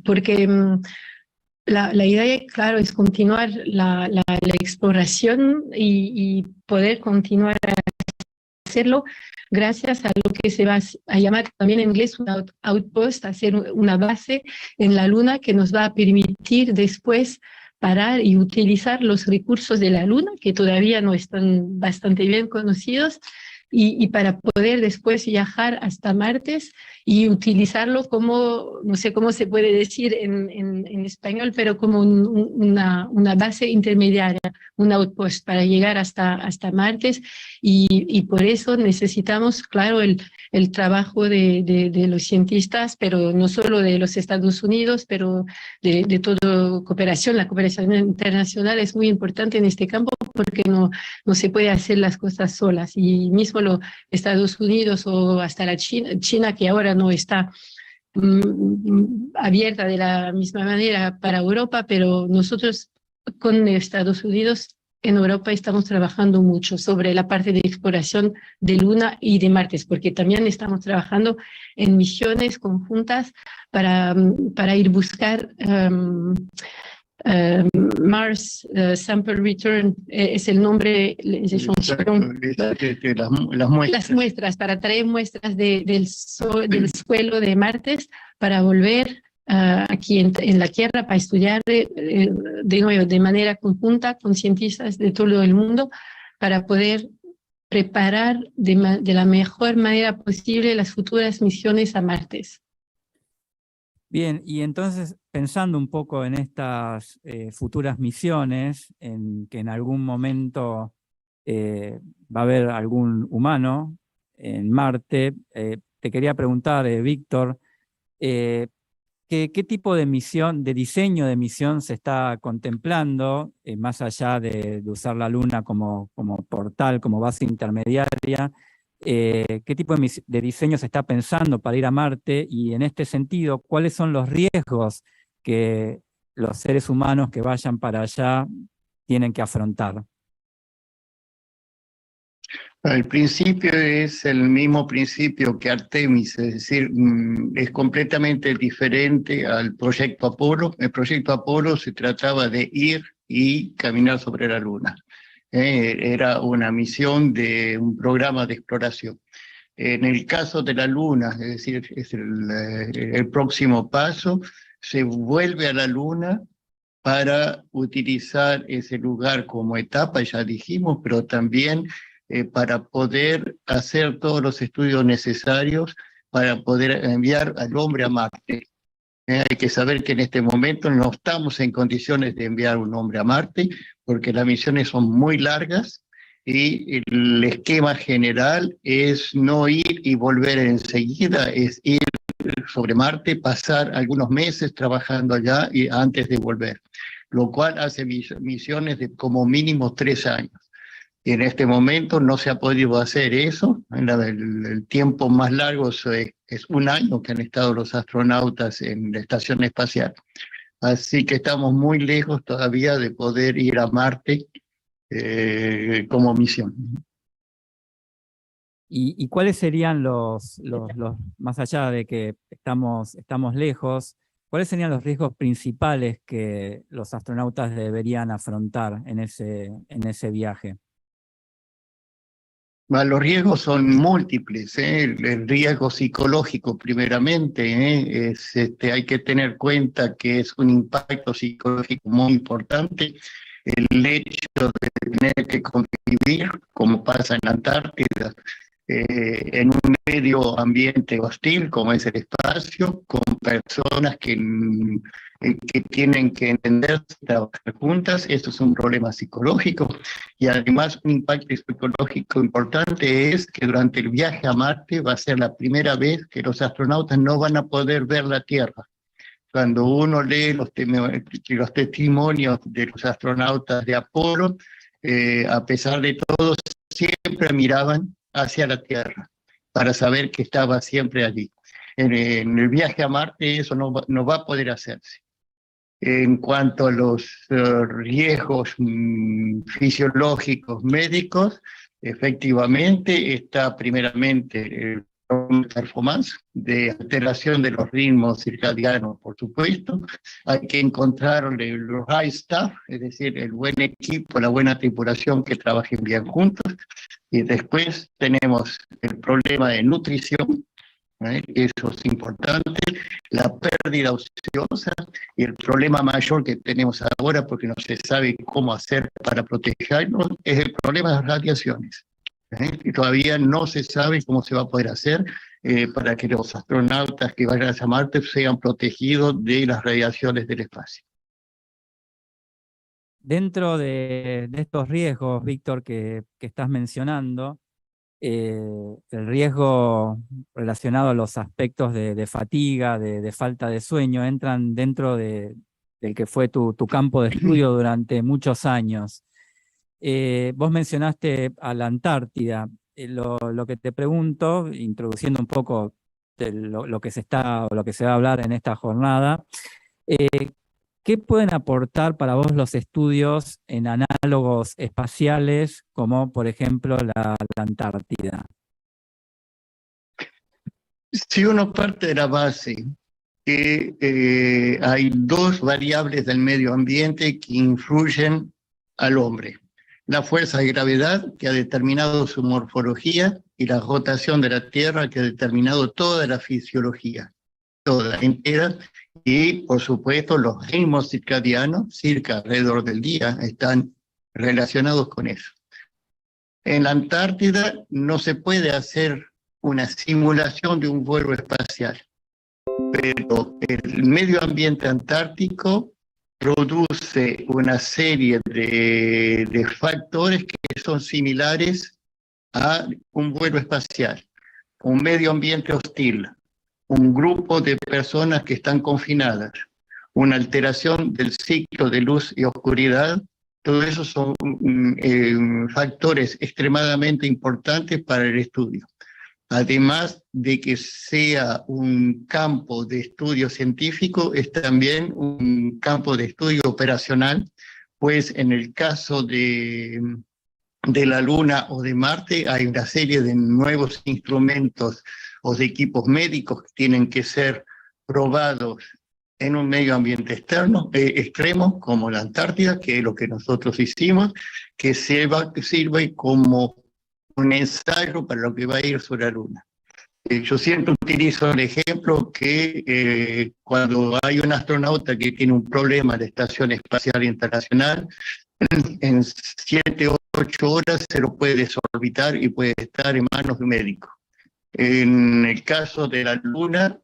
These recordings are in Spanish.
porque la idea, claro, es continuar la exploración y poder continuar a hacerlo gracias a lo que se va a llamar también en inglés un outpost, hacer una base en la Luna que nos va a permitir después parar y utilizar los recursos de la Luna, que todavía no están bastante bien conocidos, y para poder después viajar hasta Marte y utilizarlo como, no sé cómo se puede decir en español, pero como una base intermediaria, un outpost para llegar hasta Marte, y por eso necesitamos, claro, el trabajo de los cientistas, pero no solo de los Estados Unidos, pero de toda cooperación. La cooperación internacional es muy importante en este campo porque no se puede hacer las cosas solas, y mismo los Estados Unidos o hasta la China, que ahora no está abierta de la misma manera para Europa, pero nosotros con Estados Unidos en Europa estamos trabajando mucho sobre la parte de exploración de Luna y de Marte, porque también estamos trabajando en misiones conjuntas para ir a buscar Mars Sample Return, es el nombre, las muestras, para traer muestras del suelo de Marte para volver aquí en la Tierra para estudiar de nuevo de manera conjunta con cientistas de todo el mundo para poder preparar de la mejor manera posible las futuras misiones a Marte. Bien, y entonces pensando un poco en estas futuras misiones, en que en algún momento va a haber algún humano en Marte, te quería preguntar, Víctor, ¿qué tipo de misión, de diseño de misión se está contemplando, más allá de usar la Luna como portal, como base intermediaria? ¿Qué tipo de diseño se está pensando para ir a Marte? Y en este sentido, ¿cuáles son los riesgos que los seres humanos que vayan para allá tienen que afrontar? El principio es el mismo principio que Artemis, es decir, es completamente diferente al proyecto Apolo. El proyecto Apolo se trataba de ir y caminar sobre la Luna. Era una misión de un programa de exploración. En el caso de la Luna, es decir, es el próximo paso, se vuelve a la Luna para utilizar ese lugar como etapa, ya dijimos, pero también para poder hacer todos los estudios necesarios para poder enviar al hombre a Marte. Hay que saber que en este momento no estamos en condiciones de enviar un hombre a Marte, porque las misiones son muy largas y el esquema general es no ir y volver enseguida, es ir sobre Marte, pasar algunos meses trabajando allá y antes de volver, lo cual hace misiones de como mínimo 3 años. Y en este momento no se ha podido hacer eso. El tiempo más largo es 1 año que han estado los astronautas en la estación espacial. Así que estamos muy lejos todavía de poder ir a Marte como misión. ¿Y cuáles serían más allá de que estamos lejos, cuáles serían los riesgos principales que los astronautas deberían afrontar en ese viaje? Los riesgos son múltiples, el riesgo psicológico primeramente, hay que tener cuenta que es un impacto psicológico muy importante, el hecho de tener que convivir, como pasa en la Antártida, en un medio ambiente hostil como es el espacio, con personas que tienen que entenderse, trabajar juntas. Esto es un problema psicológico, y además un impacto psicológico importante es que durante el viaje a Marte va a ser la primera vez que los astronautas no van a poder ver la Tierra. Cuando uno lee los testimonios de los astronautas de Apolo, a pesar de todo, siempre miraban hacia la Tierra para saber que estaba siempre allí. En el viaje a Marte eso no va a poder hacerse. En cuanto a los riesgos fisiológicos médicos, efectivamente está primeramente performance, de alteración de los ritmos circadianos, por supuesto. Hay que encontrarle los right staff, es decir, el buen equipo, la buena tripulación que trabajen bien juntos. Y después tenemos el problema de nutrición, eso es importante, la pérdida ociosa y el problema mayor que tenemos ahora, porque no se sabe cómo hacer para protegernos, es el problema de las radiaciones. Y todavía no se sabe cómo se va a poder hacer para que los astronautas que vayan a Marte sean protegidos de las radiaciones del espacio. Dentro de estos riesgos, Víctor, que estás mencionando, el riesgo relacionado a los aspectos de fatiga, de falta de sueño, entran dentro del que fue tu campo de estudio durante muchos años. Vos mencionaste a la Antártida. Lo que te pregunto, introduciendo un poco de lo que se va a hablar en esta jornada, ¿qué pueden aportar para vos los estudios en análogos espaciales, como por ejemplo la Antártida? Si uno parte de la base que hay dos variables del medio ambiente que influyen al hombre: la fuerza de gravedad, que ha determinado su morfología, y la rotación de la Tierra, que ha determinado toda la fisiología, toda entera, y por supuesto los ritmos circadianos, circa alrededor del día, están relacionados con eso. En la Antártida no se puede hacer una simulación de un vuelo espacial, pero el medio ambiente antártico produce una serie de factores que son similares a un vuelo espacial: un medio ambiente hostil, un grupo de personas que están confinadas, una alteración del ciclo de luz y oscuridad. Todo eso son factores extremadamente importantes para el estudio. Además de que sea un campo de estudio científico, es también un campo de estudio operacional, pues en el caso de la Luna o de Marte hay una serie de nuevos instrumentos o de equipos médicos que tienen que ser probados en un medio ambiente extremo, como la Antártida, que es lo que nosotros hicimos, que sirve como un ensayo para lo que va a ir sobre la Luna. Yo siempre utilizo el ejemplo que cuando hay un astronauta que tiene un problema en la Estación Espacial Internacional, en 7 o 8 horas se lo puede desorbitar y puede estar en manos de un médico. En el caso de la Luna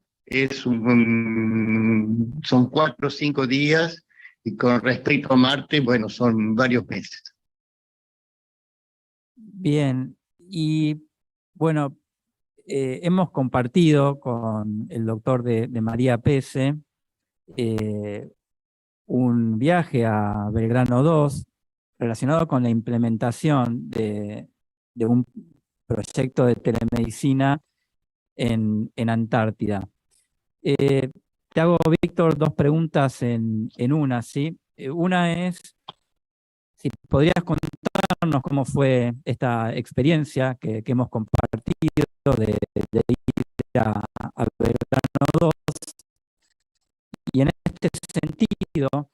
son 4 o 5 días, y con respecto a Marte, bueno, son varios meses. Bien, y bueno, hemos compartido con el doctor de María Pese un viaje a Belgrano 2 relacionado con la implementación de un proyecto de telemedicina en Antártida. Te hago, Víctor, dos preguntas en una, ¿sí? Una es si podrías contarnos cómo fue esta experiencia que hemos compartido de ir a Belgrano 2, y en este sentido,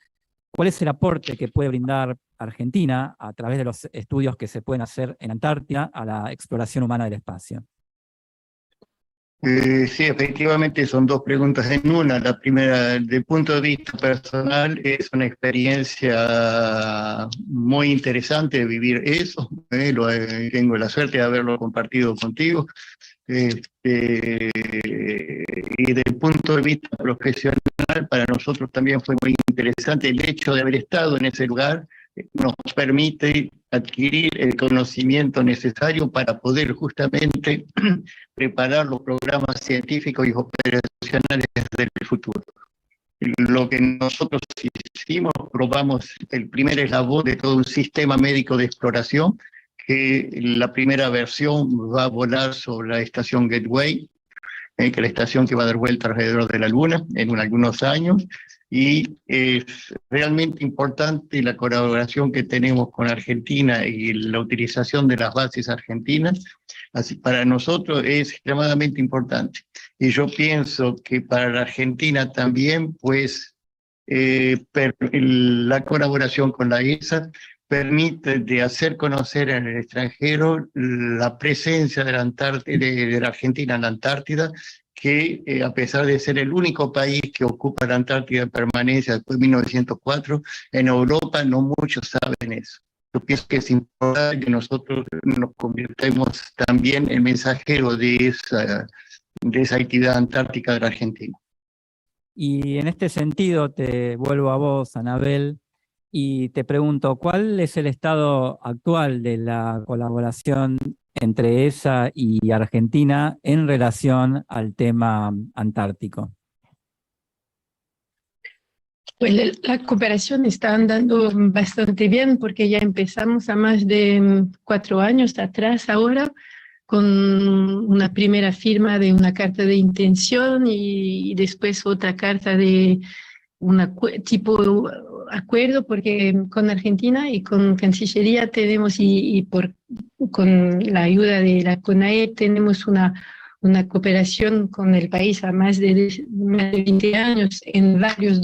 ¿cuál es el aporte que puede brindar Argentina a través de los estudios que se pueden hacer en Antártida a la exploración humana del espacio? Sí, efectivamente son dos preguntas en una. La primera, desde el punto de vista personal, es una experiencia muy interesante de vivir eso. Tengo la suerte de haberlo compartido contigo. Y desde el punto de vista profesional, para nosotros también fue muy interesante el hecho de haber estado en ese lugar. Nos permite adquirir el conocimiento necesario para poder justamente preparar los programas científicos y operacionales del futuro. Lo que nosotros hicimos, probamos el primer eslabón de todo un sistema médico de exploración, que la primera versión va a volar sobre la estación Gateway, que es la estación que va a dar vuelta alrededor de la Luna en algunos años, y es realmente importante la colaboración que tenemos con Argentina y la utilización de las bases argentinas, Así, para nosotros es extremadamente importante. Y yo pienso que para la Argentina también, pues, la colaboración con la ESA permite de hacer conocer en el extranjero la presencia de la Argentina en la Antártida, que a pesar de ser el único país que ocupa la Antártida en permanencia después de 1904, en Europa no muchos saben eso. Yo pienso que es importante que nosotros nos convirtamos también en mensajeros de esa actividad antártica de la Argentina. Y en este sentido te vuelvo a vos, Anabel, y te pregunto, ¿cuál es el estado actual de la colaboración entre ESA y Argentina en relación al tema antártico? Pues la cooperación está andando bastante bien porque ya empezamos a más de 4 años atrás ahora con una primera firma de una carta de intención y después otra carta de un tipo acuerdo, porque con Argentina y con Cancillería tenemos, con la ayuda de la CONAE, tenemos una cooperación con el país a más de 20 años en varios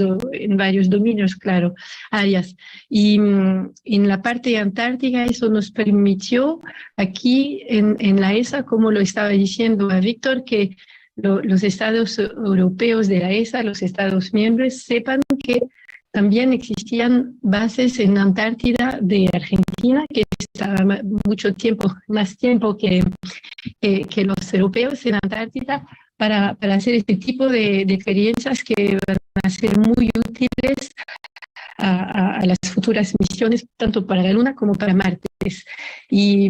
dominios, claro, áreas. Y en la parte antártica eso nos permitió aquí en la ESA, como lo estaba diciendo a Víctor, que los estados europeos de la ESA, los estados miembros, sepan que también existían bases en Antártida de Argentina, que estaba mucho tiempo, más tiempo que los europeos en Antártida, para hacer este tipo de experiencias que van a ser muy útiles a las futuras misiones, tanto para la Luna como para Marte.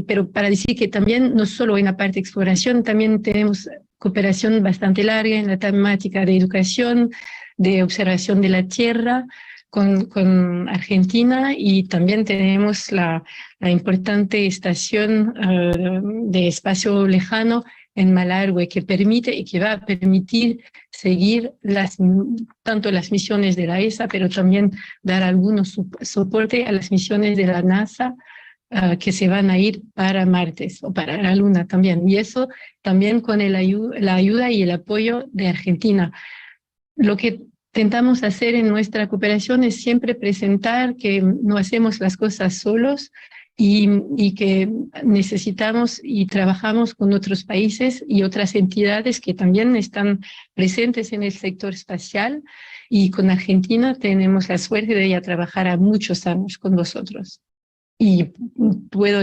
Pero para decir que también, no solo en la parte de exploración, también tenemos cooperación bastante larga en la temática de educación, de observación de la Tierra con Argentina, y también tenemos la importante estación de espacio lejano en Malargüe, que permite y que va a permitir seguir tanto las misiones de la ESA, pero también dar algunos soporte a las misiones de la NASA que se van a ir para Marte o para la Luna también. Y eso también con la ayuda y el apoyo de Argentina. Lo que intentamos hacer en nuestra cooperación es siempre presentar que no hacemos las cosas solos y que necesitamos y trabajamos con otros países y otras entidades que también están presentes en el sector espacial, y con Argentina tenemos la suerte de ya trabajar a muchos años con vosotros. Y puedo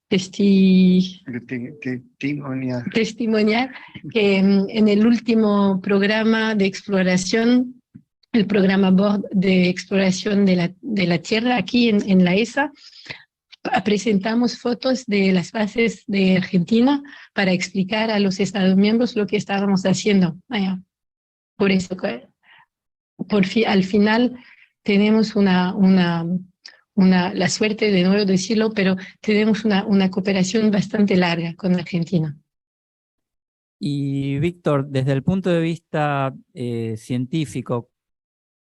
testimoniar que en el último programa de exploración, el programa BORD de exploración de la Tierra aquí en la ESA, presentamos fotos de las bases de Argentina para explicar a los Estados miembros lo que estábamos haciendo. Por eso, al final tenemos la suerte, de nuevo decirlo, pero tenemos una cooperación bastante larga con Argentina. Y Víctor, desde el punto de vista científico,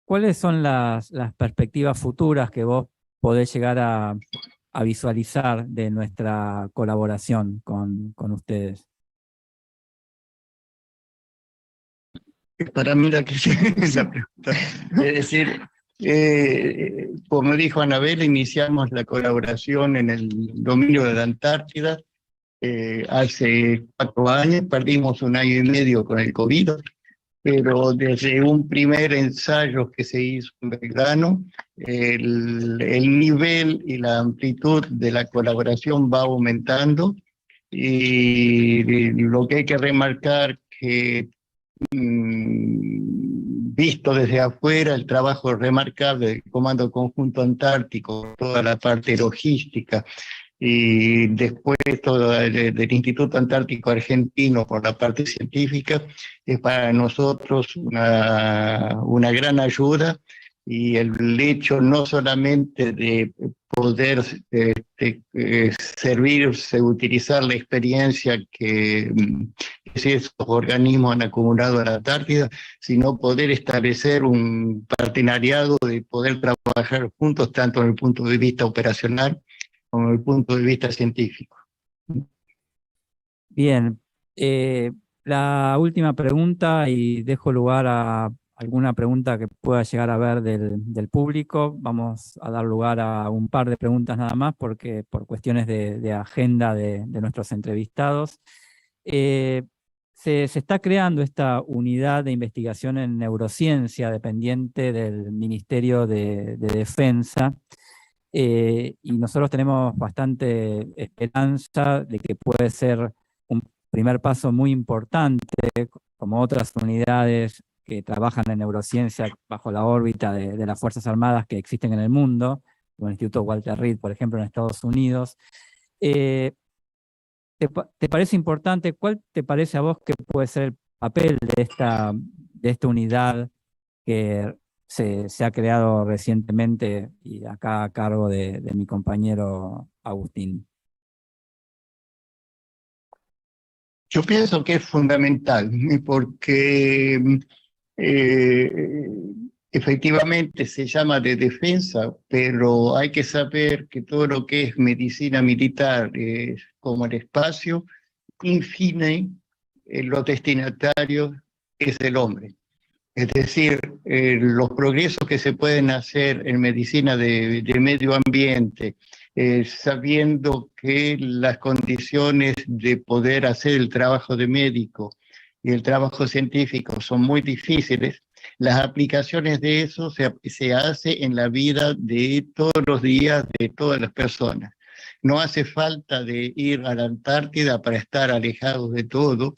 ¿cuáles son las perspectivas futuras que vos podés llegar a visualizar de nuestra colaboración con ustedes? Para mí la pregunta. Es decir, como dijo Anabel, iniciamos la colaboración en el dominio de la Antártida hace 4 años, perdimos 1 año y medio con el COVID, pero desde un primer ensayo que se hizo en Belgrano, el nivel y la amplitud de la colaboración va aumentando, y lo que hay que remarcar que visto desde afuera, el trabajo remarcable del Comando Conjunto Antártico, toda la parte logística, y después todo del Instituto Antártico Argentino por la parte científica, es para nosotros una gran ayuda, y el hecho no solamente de poder servirse, utilizar la experiencia que esos organismos han acumulado en la Antártida, sino poder establecer un partenariado, de poder trabajar juntos, tanto desde el punto de vista operacional como desde el punto de vista científico. Bien, la última pregunta y dejo lugar a alguna pregunta que pueda llegar a ver del público. Vamos a dar lugar a un par de preguntas nada más porque por cuestiones de agenda de nuestros entrevistados. Se está creando esta unidad de investigación en neurociencia dependiente del Ministerio de Defensa. Y nosotros tenemos bastante esperanza de que puede ser un primer paso muy importante, como otras unidades que trabajan en neurociencia bajo la órbita de las Fuerzas Armadas que existen en el mundo, como el Instituto Walter Reed, por ejemplo, en Estados Unidos. ¿Te parece importante? ¿Cuál te parece a vos que puede ser el papel de esta unidad que se ha creado recientemente y acá a cargo de mi compañero Agustín? Yo pienso que es fundamental, porque eh, efectivamente se llama de defensa, pero hay que saber que todo lo que es medicina militar, como el espacio, in fine, los destinatarios es el hombre. Es decir, los progresos que se pueden hacer en medicina de medio ambiente, sabiendo que las condiciones de poder hacer el trabajo de médico y el trabajo científico son muy difíciles, las aplicaciones de eso se hace en la vida de todos los días de todas las personas. No hace falta de ir a la Antártida para estar alejados de todo.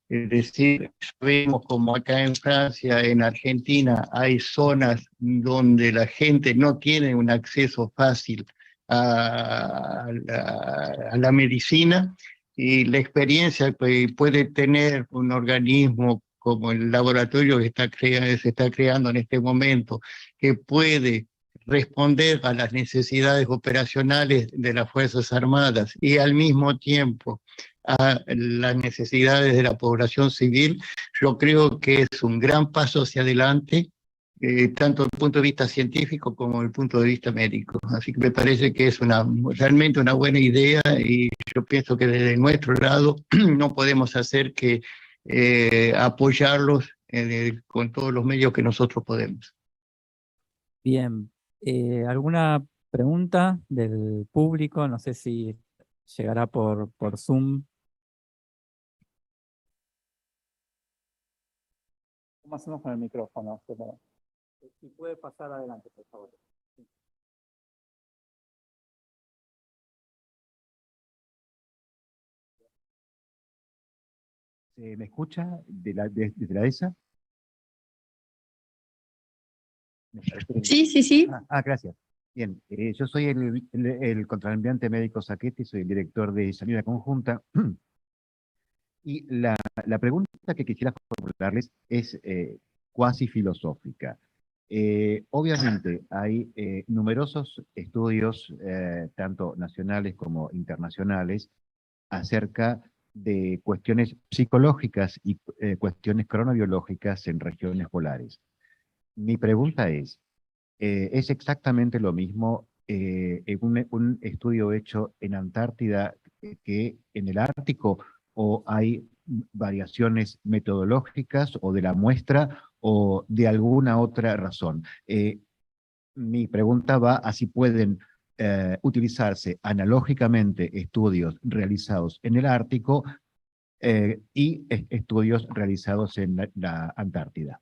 Es decir, vemos como acá en Francia, en Argentina, hay zonas donde la gente no tiene un acceso fácil a la medicina, y la experiencia que puede tener un organismo como el laboratorio que se está creando en este momento, que puede responder a las necesidades operacionales de las Fuerzas Armadas y al mismo tiempo a las necesidades de la población civil, yo creo que es un gran paso hacia adelante, tanto desde el punto de vista científico como desde el punto de vista médico. Así que me parece que es realmente una buena idea, y yo pienso que desde nuestro lado no podemos hacer que apoyarlos con todos los medios que nosotros podemos. Bien, ¿alguna pregunta del público? No sé si llegará por Zoom. ¿Cómo hacemos con el micrófono? Si puede pasar adelante, por favor. ¿Me escucha desde la ESA? Sí. Gracias. Bien, yo soy el contraalmirante médico Saquetti, soy el director de Salida Conjunta. Y la pregunta que quisiera formularles es cuasi filosófica. Obviamente hay numerosos estudios, tanto nacionales como internacionales, acerca de cuestiones psicológicas y cuestiones cronobiológicas en regiones polares. Mi pregunta ¿es exactamente lo mismo en un estudio hecho en Antártida que en el Ártico, o hay variaciones metodológicas o de la muestra o de alguna otra razón? Mi pregunta va a si pueden utilizarse analógicamente estudios realizados en el Ártico y estudios realizados en la Antártida.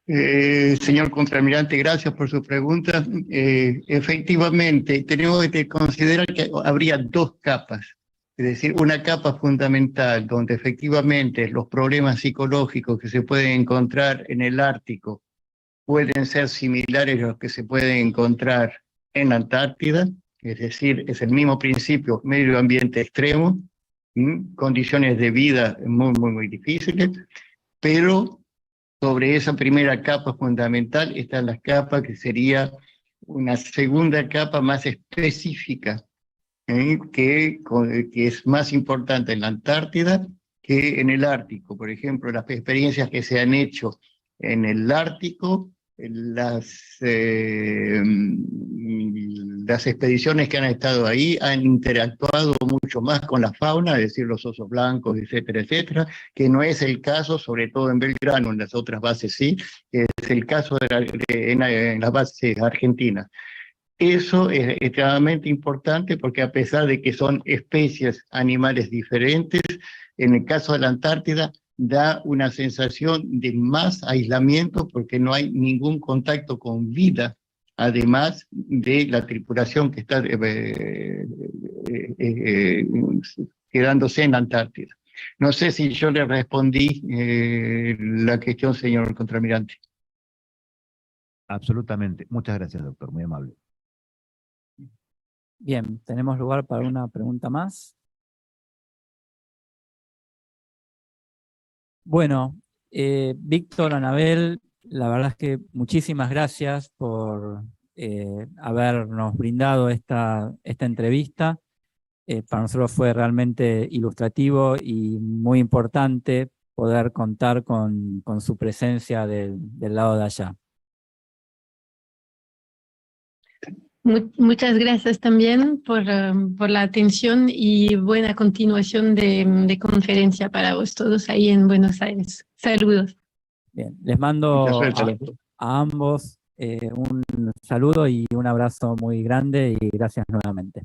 Señor contraalmirante, gracias por su pregunta. Efectivamente, tenemos que considerar que habría dos capas. Es decir, una capa fundamental donde efectivamente los problemas psicológicos que se pueden encontrar en el Ártico pueden ser similares a los que se pueden encontrar en la Antártida. Es decir, es el mismo principio, medio ambiente extremo, condiciones de vida muy difíciles, pero sobre esa primera capa fundamental está la capa que sería una segunda capa más específica, que es más importante en la Antártida que en el Ártico. Por ejemplo, las experiencias que se han hecho en el Ártico, las las expediciones que han estado ahí han interactuado mucho más con la fauna, es decir, los osos blancos, etcétera, etcétera, que no es el caso, sobre todo en Belgrano, en las otras bases sí, es el caso en las bases argentinas. Eso es extremadamente importante porque a pesar de que son especies animales diferentes, en el caso de la Antártida da una sensación de más aislamiento porque no hay ningún contacto con vida, además de la tripulación que está quedándose en la Antártida. No sé si yo le respondí la cuestión, señor contraalmirante. Absolutamente. Muchas gracias, doctor. Muy amable. Bien, tenemos lugar para una pregunta más. Bueno, Víctor, Anabel, la verdad es que muchísimas gracias por habernos brindado esta entrevista. Para nosotros fue realmente ilustrativo y muy importante poder contar con su presencia del lado de allá. Muchas gracias también por la atención y buena continuación de conferencia para vos todos ahí en Buenos Aires. Saludos. Bien, les mando a ambos un saludo y un abrazo muy grande y gracias nuevamente.